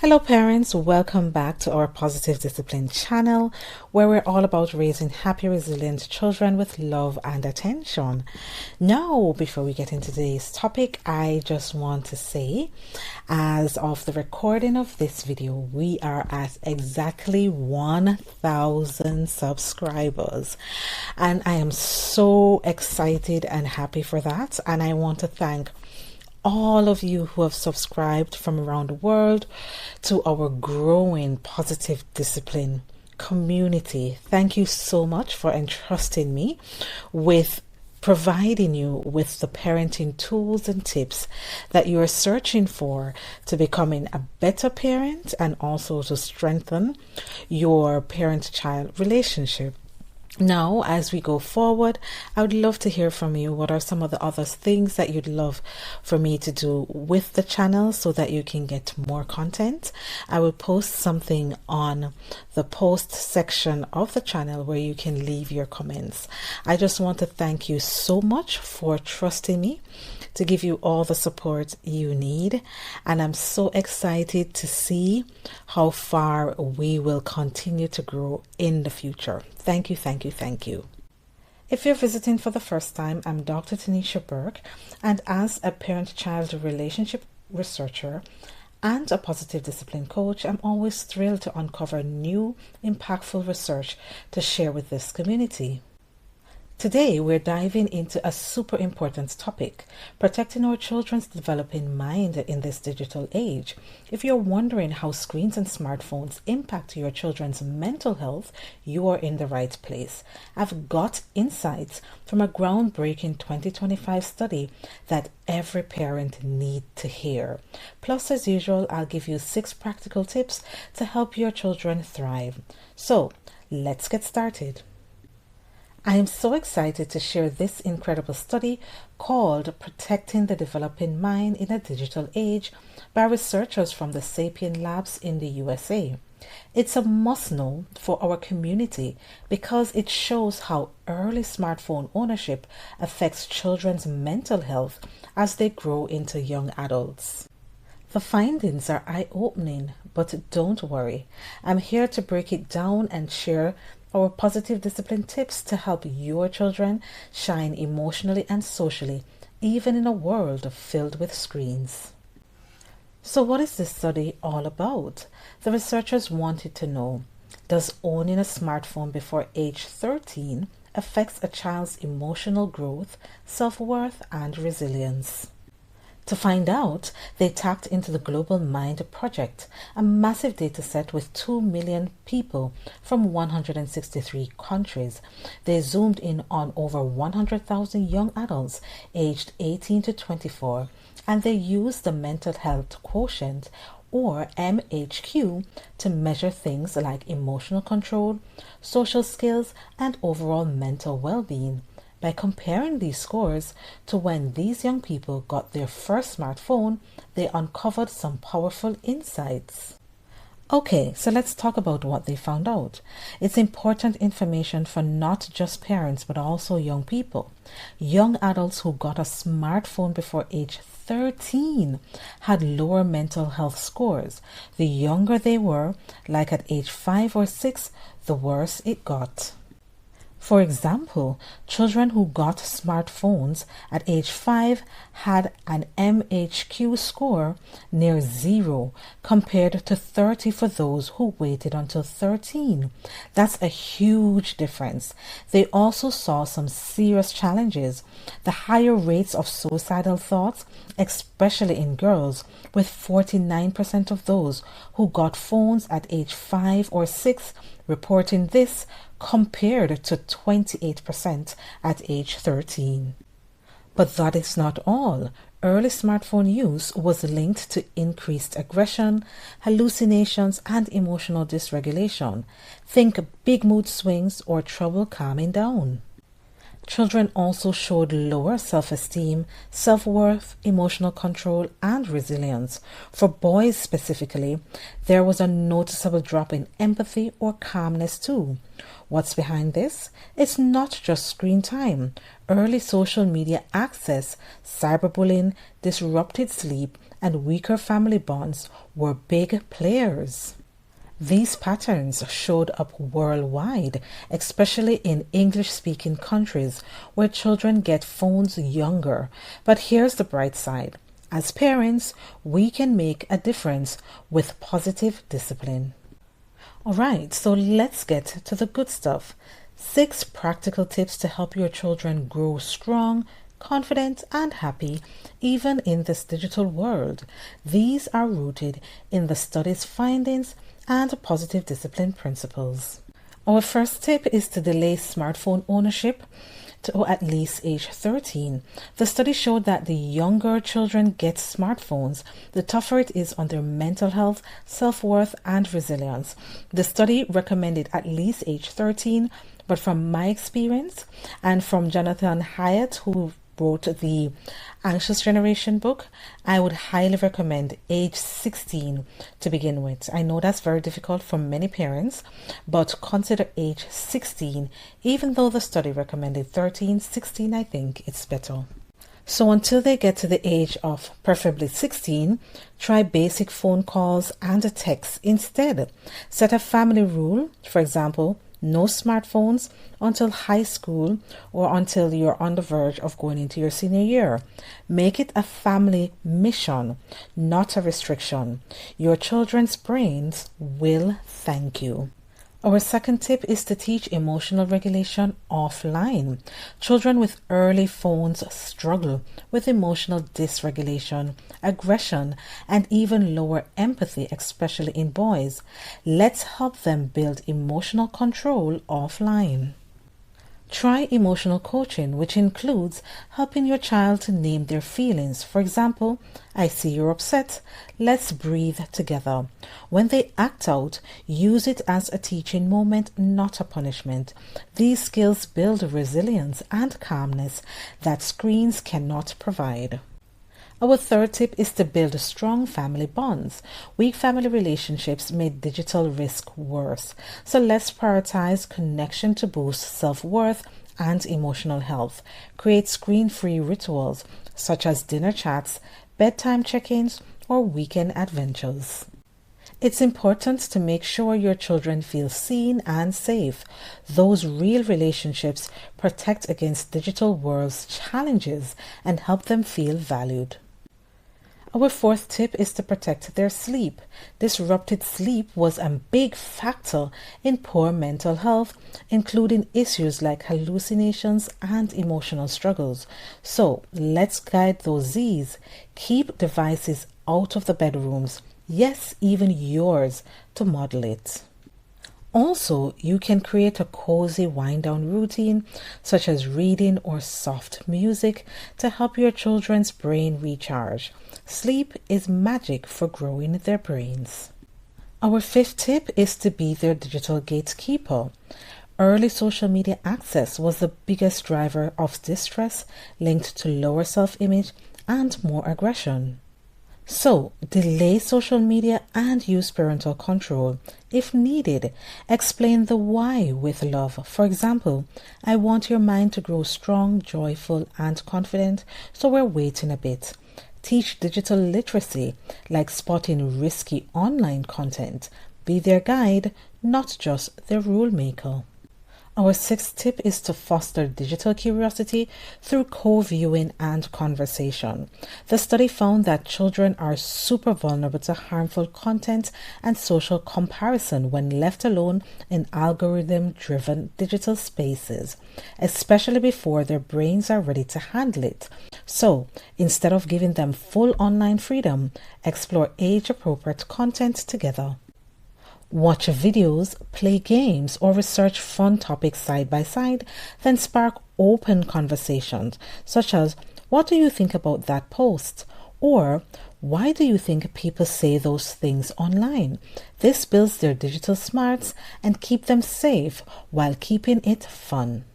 Hello parents, welcome back to our Positive Discipline channel where we're all about raising happy, resilient children with love and attention. Now, before we get into today's topic, I just want to say, as of the recording of this video, we are at exactly 1,000 subscribers and I am so excited and happy for that, and I want to thank all of you who have subscribed from around the world to our growing Positive Discipline community. Thank you so much for entrusting me with providing you with the parenting tools and tips that you are searching for to becoming a better parent and also to strengthen your parent-child relationship. Now, as we go forward, I would love to hear from you. What are some of the other things that you'd love for me to do with the channel so that you can get more content? I will post something on the post section of the channel where you can leave your comments. I just want to thank you so much for trusting me to give you all the support you need, and I'm so excited to see how far we will continue to grow in the future. Thank you, thank you, thank you. If you're visiting for the first time, I'm Dr. Tanisha Burke, and as a parent-child relationship researcher and a positive discipline coach, I'm always thrilled to uncover new, impactful research to share with this community. Today, we're diving into a super important topic, protecting our children's developing mind in this digital age. If you're wondering how screens and smartphones impact your children's mental health, you are in the right place. I've got insights from a groundbreaking 2025 study that every parent needs to hear. Plus, as usual, I'll give you 6 practical tips to help your children thrive. So, let's get started. I am so excited to share this incredible study called Protecting the Developing Mind in a Digital Age by researchers from the Sapien Labs in the USA. It's a must-know for our community because it shows how early smartphone ownership affects children's mental health as they grow into young adults. The findings are eye-opening, but don't worry. I'm here to break it down and share our positive discipline tips to help your children shine emotionally and socially, even in a world filled with screens. So what is this study all about? The researchers wanted to know, does owning a smartphone before age 13 affect a child's emotional growth, self-worth, and resilience? To find out, they tapped into the Global Mind Project, a massive data set with 2 million people from 163 countries. They zoomed in on over 100,000 young adults aged 18 to 24, and they used the Mental Health Quotient, or MHQ, to measure things like emotional control, social skills, and overall mental well-being. By comparing these scores to when these young people got their first smartphone, they uncovered some powerful insights. Okay, so let's talk about what they found out. It's important information for not just parents but also young people. Young adults who got a smartphone before age 13 had lower mental health scores. The younger they were, like at age 5 or 6, the worse it got. For example, children who got smartphones at age 5 had an MHQ score near 0 compared to 30 for those who waited until 13. That's a huge difference. They also saw some serious challenges. The higher rates of suicidal thoughts, especially in girls, with 49% of those who got phones at age 5 or 6 reporting this, compared to 28% at age 13. But that is not all. Early smartphone use was linked to increased aggression, hallucinations, and emotional dysregulation. Think big mood swings or trouble calming down. Children also showed lower self-esteem, self-worth, emotional control, and resilience. For boys specifically, there was a noticeable drop in empathy or calmness too. What's behind this? It's not just screen time. Early social media access, cyberbullying, disrupted sleep, and weaker family bonds were big players. These patterns showed up worldwide, especially in English-speaking countries where children get phones younger. But here's the bright side. As parents, we can make a difference with positive discipline. Alright, so let's get to the good stuff. 6 practical tips to help your children grow strong, confident and happy even in this digital world. These are rooted in the study's findings and positive discipline principles. Our first tip is to delay smartphone ownership to at least age 13. The study showed that the younger children get smartphones, the tougher it is on their mental health, self-worth and resilience. The study recommended at least age 13, but from my experience and from Jonathan Haidt, who wrote the Anxious Generation book, I would highly recommend age 16 to begin with. I know that's very difficult for many parents, but consider age 16. Even though the study recommended 13, 16, I think it's better. So until they get to the age of preferably 16, try basic phone calls and a text instead. Set a family rule, for example, no smartphones until high school or until you're on the verge of going into your senior year. Make it a family mission, not a restriction. Your children's brains will thank you. Our second tip is to teach emotional regulation offline. Children with early phones struggle with emotional dysregulation, aggression, and even lower empathy, especially in boys. Let's help them build emotional control offline. Try emotional coaching, which includes helping your child to name their feelings. For example, I see you're upset. Let's breathe together. When they act out, use it as a teaching moment, not a punishment. These skills build resilience and calmness that screens cannot provide. Our third tip is to build strong family bonds. Weak family relationships make digital risk worse. So let's prioritize connection to boost self-worth and emotional health. Create screen-free rituals such as dinner chats, bedtime check-ins, or weekend adventures. It's important to make sure your children feel seen and safe. Those real relationships protect against digital world's challenges and help them feel valued. Our fourth tip is to protect their sleep. Disrupted sleep was a big factor in poor mental health, including issues like hallucinations and emotional struggles. So let's guide those Z's. Keep devices out of the bedrooms. Yes, even yours, to model it. Also, you can create a cozy wind-down routine, such as reading or soft music, to help your children's brain recharge. Sleep is magic for growing their brains. Our fifth tip is to be their digital gatekeeper. Early social media access was the biggest driver of distress, linked to lower self-image and more aggression. So, delay social media and use parental control. If needed, explain the why with love. For example, I want your mind to grow strong, joyful, and confident, so we're waiting a bit. Teach digital literacy, like spotting risky online content. Be their guide, not just their rule maker. Our sixth tip is to foster digital curiosity through co-viewing and conversation. The study found that children are super vulnerable to harmful content and social comparison when left alone in algorithm-driven digital spaces, especially before their brains are ready to handle it. So, instead of giving them full online freedom, explore age-appropriate content together. Watch videos, play games, or research fun topics side by side, then spark open conversations, such as, what do you think about that post? Or, why do you think people say those things online? This builds their digital smarts and keep them safe while keeping it fun.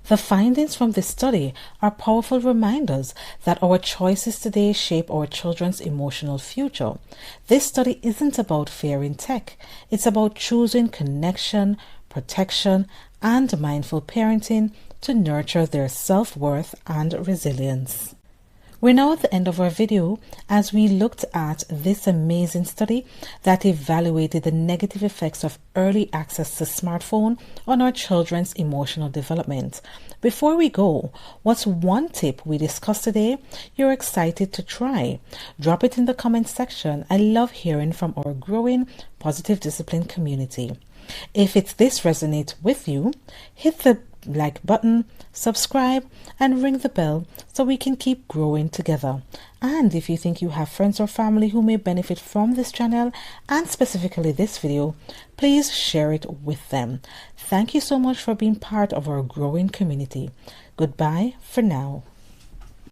The findings from this study are powerful reminders that our choices today shape our children's emotional future. This study isn't about fearing tech. It's about choosing connection, protection, and mindful parenting to nurture their self-worth and resilience. We're now at the end of our video as we looked at this amazing study that evaluated the negative effects of early access to smartphone on our children's emotional development. Before we go, what's one tip we discussed today you're excited to try? Drop it in the comment section. I love hearing from our growing Positive Discipline community. If this resonates with you, hit the like button, subscribe, and ring the bell so we can keep growing together. And if you think you have friends or family who may benefit from this channel and specifically this video, please share it with them. Thank you so much for being part of our growing community. Goodbye for now.